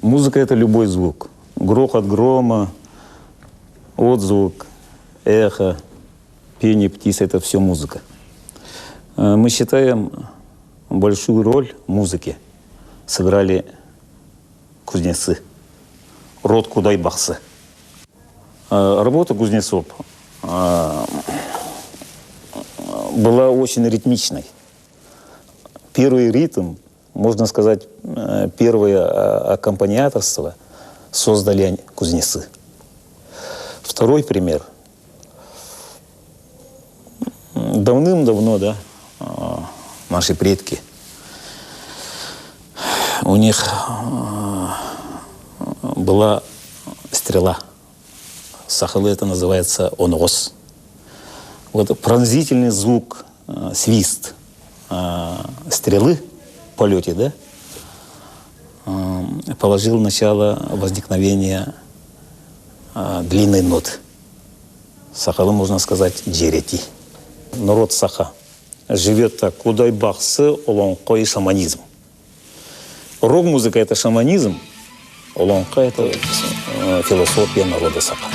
Музыка — это любой звук. Грохот грома, отзвук, эхо, пение птиц — это все музыка. Мы считаем, большую роль в музыке сыграли кузнецы, род Кудайбаксы. Работа кузнецов была очень ритмичной. Первый ритм, можно сказать, первое аккомпаниаторство создали кузнецы. Второй пример. Давным-давно, да, наши предки, у них была стрела. Сахалы это называется онгос. Вот пронзительный звук, свист стрелы в полете, да, положил начало возникновения длинной ноты. Сахалы, можно сказать, джерети. Народ Саха живет так: Кудайбаксы, олонко и шаманизм. Рок-музыка — это шаманизм, олонко — это философия народа Саха.